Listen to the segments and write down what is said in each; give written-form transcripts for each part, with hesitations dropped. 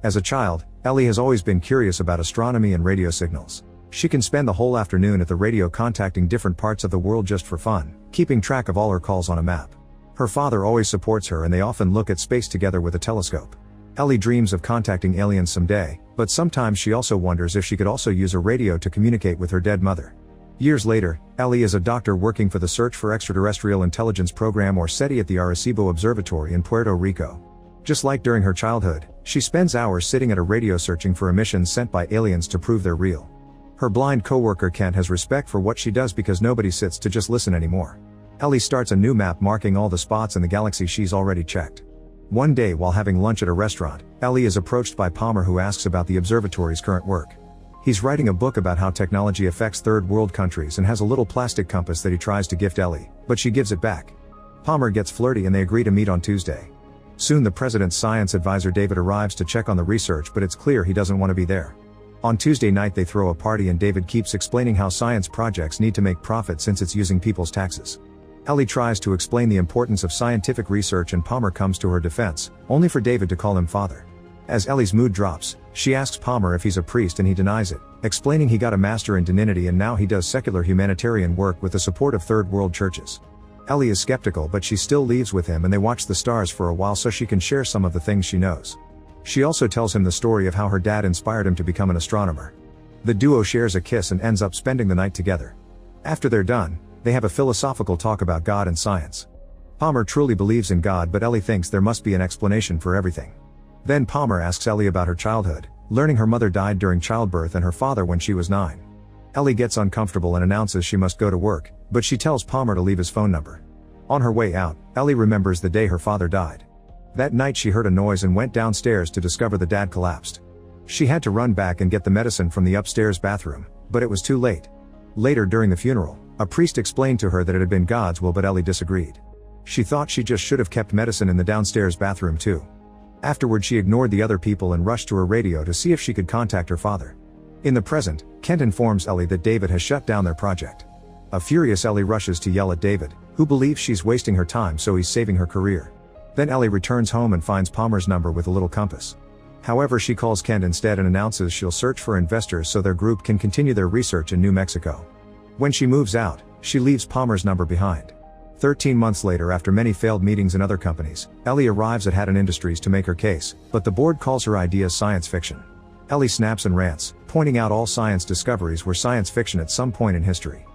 As a child, Ellie has always been curious about astronomy and radio signals. She can spend the whole afternoon at the radio contacting different parts of the world just for fun, keeping track of all her calls on a map. Her father always supports her and they often look at space together with a telescope. Ellie dreams of contacting aliens someday, but sometimes she also wonders if she could also use a radio to communicate with her dead mother. Years later, Ellie is a doctor working for the Search for Extraterrestrial Intelligence program or SETI at the Arecibo Observatory in Puerto Rico. Just like during her childhood, she spends hours sitting at a radio searching for emissions sent by aliens to prove they're real. Her blind coworker Kent has respect for what she does because nobody sits to just listen anymore. Ellie starts a new map marking all the spots in the galaxy she's already checked. One day while having lunch at a restaurant, Ellie is approached by Palmer who asks about the observatory's current work. He's writing a book about how technology affects third world countries and has a little plastic compass that he tries to gift Ellie, but she gives it back. Palmer gets flirty and they agree to meet on Tuesday. Soon the president's science advisor David arrives to check on the research, but it's clear he doesn't want to be there. On Tuesday night they throw a party and David keeps explaining how science projects need to make profit since it's using people's taxes. Ellie tries to explain the importance of scientific research and Palmer comes to her defense, only for David to call him father. As Ellie's mood drops, she asks Palmer if he's a priest and he denies it, explaining he got a master in divinity and now he does secular humanitarian work with the support of third world churches. Ellie is skeptical but she still leaves with him and they watch the stars for a while so she can share some of the things she knows. She also tells him the story of how her dad inspired him to become an astronomer. The duo shares a kiss and ends up spending the night together. After they're done, they have a philosophical talk about God and science. Palmer truly believes in God but Ellie thinks there must be an explanation for everything. Then Palmer asks Ellie about her childhood, learning her mother died during childbirth and her father when she was 9. Ellie gets uncomfortable and announces she must go to work, but she tells Palmer to leave his phone number. On her way out, Ellie remembers the day her father died. That night she heard a noise and went downstairs to discover the dad collapsed. She had to run back and get the medicine from the upstairs bathroom, but it was too late. Later during the funeral, a priest explained to her that it had been God's will but Ellie disagreed. She thought she just should have kept medicine in the downstairs bathroom too. Afterward she ignored the other people and rushed to her radio to see if she could contact her father. In the present, Kent informs Ellie that David has shut down their project. A furious Ellie rushes to yell at David, who believes she's wasting her time so he's saving her career. Then Ellie returns home and finds Palmer's number with a little compass. However, she calls Kent instead and announces she'll search for investors so their group can continue their research in New Mexico. When she moves out, she leaves Palmer's number behind. 13 months later, after many failed meetings in other companies, Ellie arrives at Hatton Industries to make her case, but the board calls her ideas science fiction. Ellie snaps and rants, pointing out all science discoveries were science fiction at some point in history.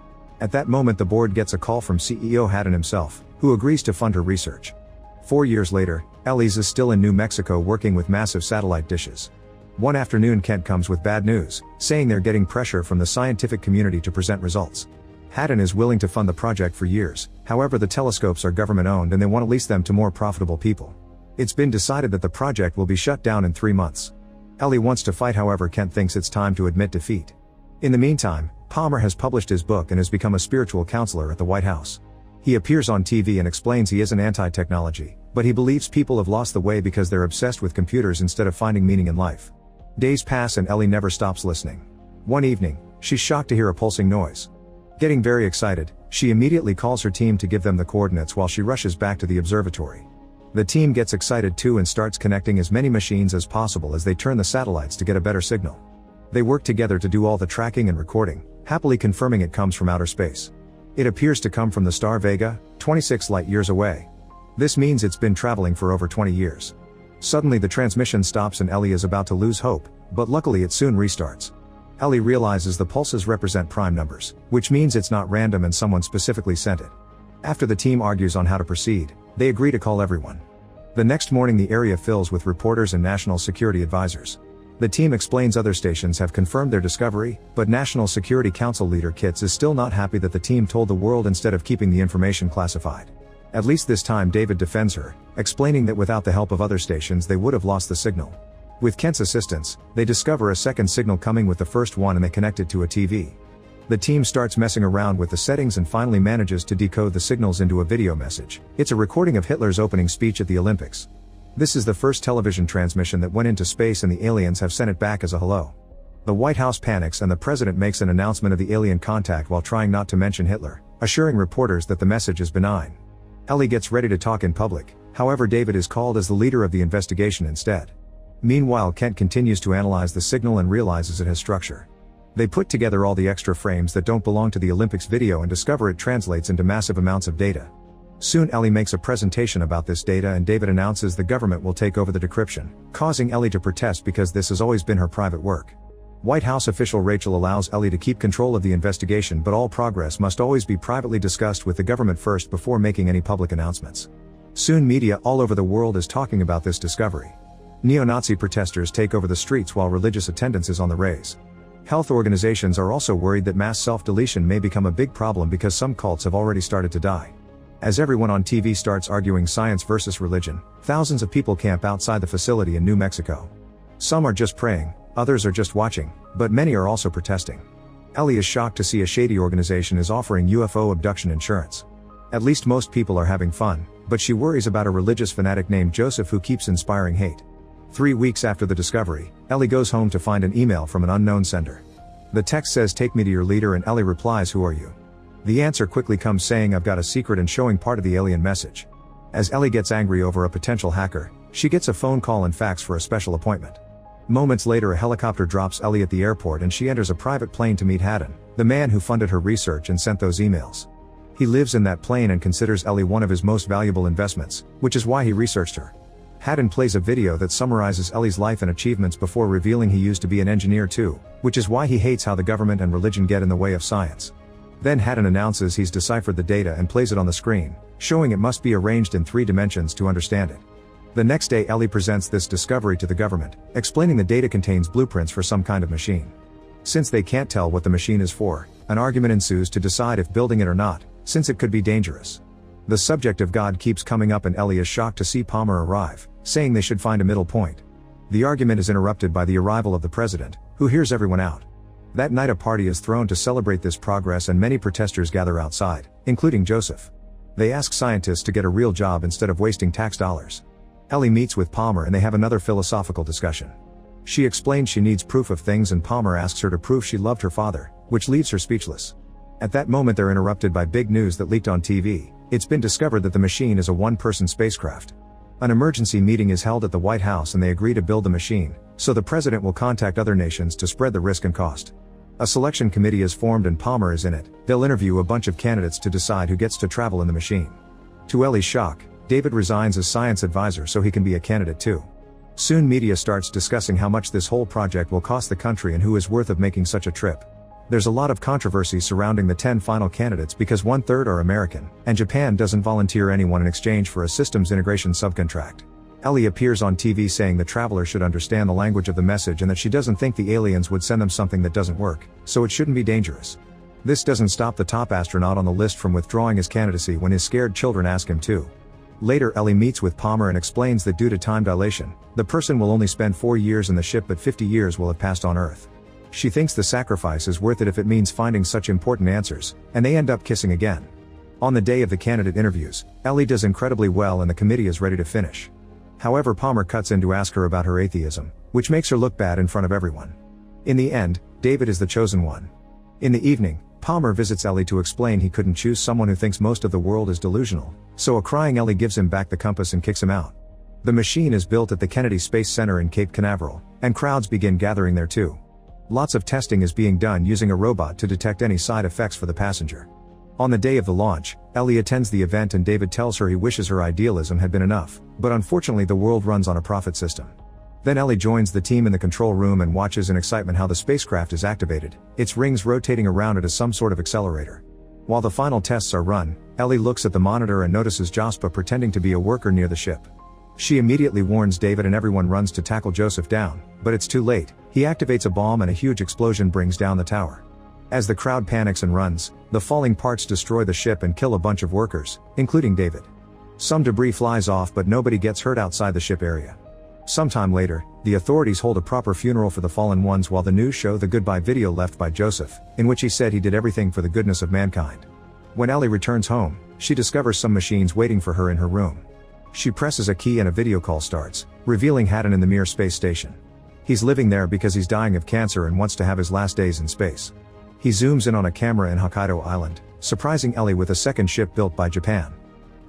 At that moment the board gets a call from CEO Hatton himself, who agrees to fund her research. 4 years later, Ellie's is still in New Mexico working with massive satellite dishes. One afternoon Kent comes with bad news, saying they're getting pressure from the scientific community to present results. Hatton is willing to fund the project for years, however the telescopes are government-owned and they want to lease them to more profitable people. It's been decided that the project will be shut down in 3 months. Ellie wants to fight, however Kent thinks it's time to admit defeat. In the meantime, Palmer has published his book and has become a spiritual counselor at the White House. He appears on TV and explains he isn't anti-technology, but he believes people have lost the way because they're obsessed with computers instead of finding meaning in life. Days pass and Ellie never stops listening. One evening, she's shocked to hear a pulsing noise. Getting very excited, she immediately calls her team to give them the coordinates while she rushes back to the observatory. The team gets excited too and starts connecting as many machines as possible as they turn the satellites to get a better signal. They work together to do all the tracking and recording, happily confirming it comes from outer space. It appears to come from the star Vega, 26 light-years away. This means it's been traveling for over 20 years. Suddenly the transmission stops and Ellie is about to lose hope, but luckily it soon restarts. Ellie realizes the pulses represent prime numbers, which means it's not random and someone specifically sent it. After the team argues on how to proceed, they agree to call everyone. The next morning the area fills with reporters and national security advisors. The team explains other stations have confirmed their discovery, but National Security Council leader Kitts is still not happy that the team told the world instead of keeping the information classified. At least this time David defends her, explaining that without the help of other stations they would have lost the signal. With Kent's assistance, they discover a second signal coming with the first one and they connect it to a TV. The team starts messing around with the settings and finally manages to decode the signals into a video message. It's a recording of Hitler's opening speech at the Olympics. This is the first television transmission that went into space and the aliens have sent it back as a hello. The White House panics and the president makes an announcement of the alien contact while trying not to mention Hitler, assuring reporters that the message is benign. Ellie gets ready to talk in public, however David is called as the leader of the investigation instead. Meanwhile, Kent continues to analyze the signal and realizes it has structure. They put together all the extra frames that don't belong to the Olympics video and discover it translates into massive amounts of data. Soon Ellie makes a presentation about this data and David announces the government will take over the decryption, causing Ellie to protest because this has always been her private work. White House official Rachel allows Ellie to keep control of the investigation, but all progress must always be privately discussed with the government first before making any public announcements. Soon media all over the world is talking about this discovery. Neo-Nazi protesters take over the streets while religious attendance is on the rise. Health organizations are also worried that mass self-deletion may become a big problem because some cults have already started to die. As everyone on TV starts arguing science versus religion, thousands of people camp outside the facility in New Mexico. Some are just praying, others are just watching, but many are also protesting. Ellie is shocked to see a shady organization is offering UFO abduction insurance. At least most people are having fun, but she worries about a religious fanatic named Joseph who keeps inspiring hate. 3 weeks after the discovery, Ellie goes home to find an email from an unknown sender. The text says, "Take me to your leader," and Ellie replies, "Who are you?" The answer quickly comes saying, "I've got a secret," and showing part of the alien message. As Ellie gets angry over a potential hacker, she gets a phone call and fax for a special appointment. Moments later, a helicopter drops Ellie at the airport and she enters a private plane to meet Haddon, the man who funded her research and sent those emails. He lives in that plane and considers Ellie one of his most valuable investments, which is why he researched her. Haddon plays a video that summarizes Ellie's life and achievements before revealing he used to be an engineer too, which is why he hates how the government and religion get in the way of science. Then Haddon announces he's deciphered the data and plays it on the screen, showing it must be arranged in 3 dimensions to understand it. The next day Ellie presents this discovery to the government, explaining the data contains blueprints for some kind of machine. Since they can't tell what the machine is for, an argument ensues to decide if building it or not, since it could be dangerous. The subject of God keeps coming up and Ellie is shocked to see Palmer arrive, saying they should find a middle point. The argument is interrupted by the arrival of the president, who hears everyone out. That night a party is thrown to celebrate this progress and many protesters gather outside, including Joseph. They ask scientists to get a real job instead of wasting tax dollars. Ellie meets with Palmer and they have another philosophical discussion. She explains she needs proof of things and Palmer asks her to prove she loved her father, which leaves her speechless. At that moment they're interrupted by big news that leaked on TV. It's been discovered that the machine is a one-person spacecraft. An emergency meeting is held at the White House and they agree to build the machine, so the president will contact other nations to spread the risk and cost. A selection committee is formed and Palmer is in it. They'll interview a bunch of candidates to decide who gets to travel in the machine. To Ellie's shock, David resigns as science advisor so he can be a candidate too. Soon media starts discussing how much this whole project will cost the country and who is worth of making such a trip. There's a lot of controversy surrounding the 10 final candidates because 1/3 are American, and Japan doesn't volunteer anyone in exchange for a systems integration subcontract. Ellie appears on TV saying the traveler should understand the language of the message and that she doesn't think the aliens would send them something that doesn't work, so it shouldn't be dangerous. This doesn't stop the top astronaut on the list from withdrawing his candidacy when his scared children ask him to. Later Ellie meets with Palmer and explains that due to time dilation, the person will only spend 4 years in the ship but 50 years will have passed on Earth. She thinks the sacrifice is worth it if it means finding such important answers, and they end up kissing again. On the day of the candidate interviews, Ellie does incredibly well and the committee is ready to finish. However, Palmer cuts in to ask her about her atheism, which makes her look bad in front of everyone. In the end, David is the chosen one. In the evening, Palmer visits Ellie to explain he couldn't choose someone who thinks most of the world is delusional, so a crying Ellie gives him back the compass and kicks him out. The machine is built at the Kennedy Space Center in Cape Canaveral, and crowds begin gathering there too. Lots of testing is being done using a robot to detect any side effects for the passenger. On the day of the launch, Ellie attends the event and David tells her he wishes her idealism had been enough, but unfortunately the world runs on a profit system. Then Ellie joins the team in the control room and watches in excitement how the spacecraft is activated, its rings rotating around it as some sort of accelerator. While the final tests are run, Ellie looks at the monitor and notices Jospa pretending to be a worker near the ship. She immediately warns David and everyone runs to tackle Joseph down, but it's too late. He activates a bomb and a huge explosion brings down the tower. As the crowd panics and runs, the falling parts destroy the ship and kill a bunch of workers, including David. Some debris flies off but nobody gets hurt outside the ship area. Sometime later, the authorities hold a proper funeral for the fallen ones while the news show the goodbye video left by Joseph, in which he said he did everything for the goodness of mankind. When Ellie returns home, she discovers some machines waiting for her in her room. She presses a key and a video call starts, revealing Haddon in the Mir space station. He's living there because he's dying of cancer and wants to have his last days in space. He zooms in on a camera in Hokkaido Island, surprising Ellie with a second ship built by Japan.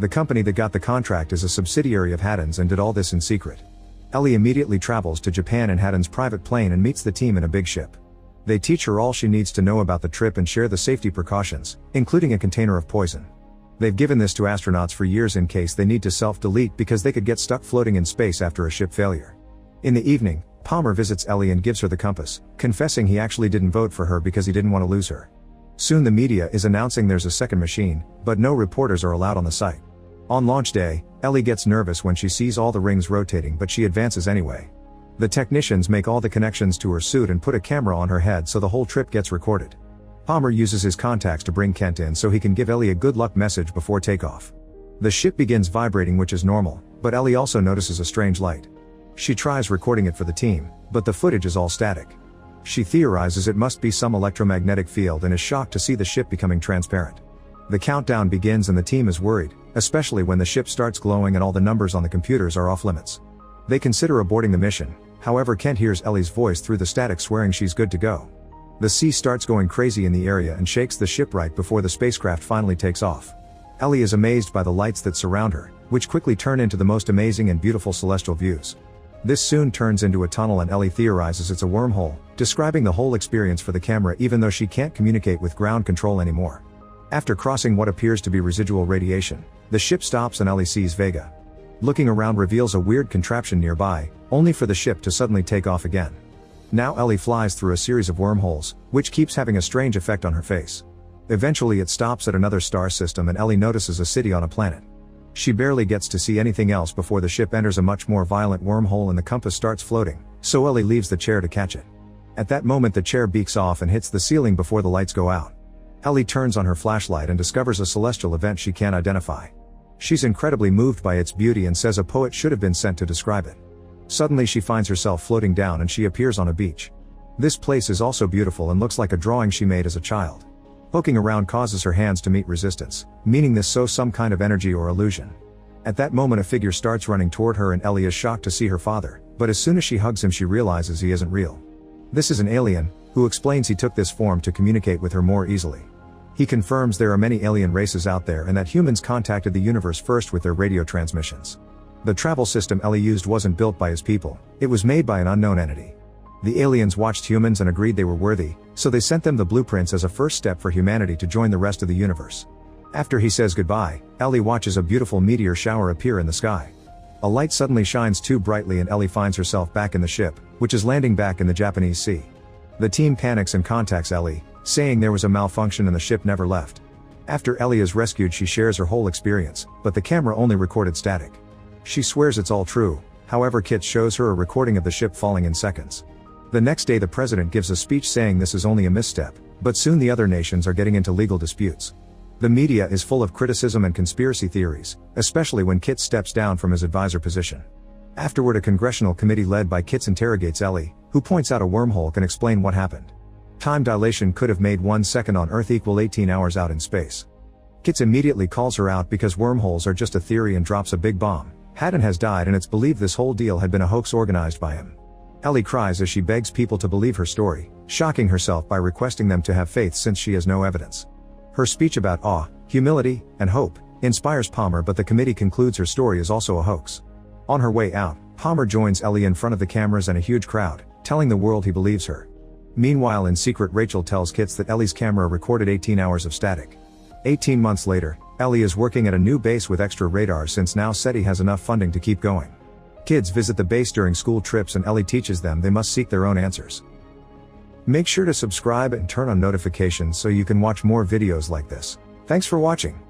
The company that got the contract is a subsidiary of Haddon's and did all this in secret. Ellie immediately travels to Japan in Haddon's private plane and meets the team in a big ship. They teach her all she needs to know about the trip and share the safety precautions, including a container of poison. They've given this to astronauts for years in case they need to self-delete because they could get stuck floating in space after a ship failure. In the evening, Palmer visits Ellie and gives her the compass, confessing he actually didn't vote for her because he didn't want to lose her. Soon the media is announcing there's a second machine, but no reporters are allowed on the site. On launch day, Ellie gets nervous when she sees all the rings rotating, but she advances anyway. The technicians make all the connections to her suit and put a camera on her head so the whole trip gets recorded. Palmer uses his contacts to bring Kent in so he can give Ellie a good luck message before takeoff. The ship begins vibrating, which is normal, but Ellie also notices a strange light. She tries recording it for the team, but the footage is all static. She theorizes it must be some electromagnetic field and is shocked to see the ship becoming transparent. The countdown begins and the team is worried, especially when the ship starts glowing and all the numbers on the computers are off limits. They consider aborting the mission, however Kent hears Ellie's voice through the static swearing she's good to go. The sea starts going crazy in the area and shakes the ship right before the spacecraft finally takes off. Ellie is amazed by the lights that surround her, which quickly turn into the most amazing and beautiful celestial views. This soon turns into a tunnel and Ellie theorizes it's a wormhole, describing the whole experience for the camera even though she can't communicate with ground control anymore. After crossing what appears to be residual radiation, the ship stops and Ellie sees Vega. Looking around reveals a weird contraption nearby, only for the ship to suddenly take off again. Now Ellie flies through a series of wormholes, which keeps having a strange effect on her face. Eventually it stops at another star system and Ellie notices a city on a planet. She barely gets to see anything else before the ship enters a much more violent wormhole and the compass starts floating, so Ellie leaves the chair to catch it. At that moment the chair beaks off and hits the ceiling before the lights go out. Ellie turns on her flashlight and discovers a celestial event she can't identify. She's incredibly moved by its beauty and says a poet should have been sent to describe it. Suddenly she finds herself floating down and she appears on a beach. This place is also beautiful and looks like a drawing she made as a child. Poking around causes her hands to meet resistance, meaning this shows some kind of energy or illusion. At that moment a figure starts running toward her and Ellie is shocked to see her father, but as soon as she hugs him she realizes he isn't real. This is an alien, who explains he took this form to communicate with her more easily. He confirms there are many alien races out there and that humans contacted the universe first with their radio transmissions. The travel system Ellie used wasn't built by his people, it was made by an unknown entity. The aliens watched humans and agreed they were worthy, so they sent them the blueprints as a first step for humanity to join the rest of the universe. After he says goodbye, Ellie watches a beautiful meteor shower appear in the sky. A light suddenly shines too brightly and Ellie finds herself back in the ship, which is landing back in the Japanese sea. The team panics and contacts Ellie, saying there was a malfunction and the ship never left. After Ellie is rescued she shares her whole experience, but the camera only recorded static. She swears it's all true, however Kit shows her a recording of the ship falling in seconds. The next day the president gives a speech saying this is only a misstep, but soon the other nations are getting into legal disputes. The media is full of criticism and conspiracy theories, especially when Kit steps down from his advisor position. Afterward a congressional committee led by Kit interrogates Ellie, who points out a wormhole can explain what happened. Time dilation could have made 1 second on Earth equal 18 hours out in space. Kit immediately calls her out because wormholes are just a theory and drops a big bomb. Haddon has died and it's believed this whole deal had been a hoax organized by him. Ellie cries as she begs people to believe her story, shocking herself by requesting them to have faith since she has no evidence. Her speech about awe, humility, and hope inspires Palmer, but the committee concludes her story is also a hoax. On her way out, Palmer joins Ellie in front of the cameras and a huge crowd, telling the world he believes her. Meanwhile in secret Rachel tells Kit that Ellie's camera recorded 18 hours of static. 18 months later, Ellie is working at a new base with extra radar since now SETI has enough funding to keep going. Kids visit the base during school trips and Ellie teaches them they must seek their own answers. Make sure to subscribe and turn on notifications so you can watch more videos like this. Thanks for watching.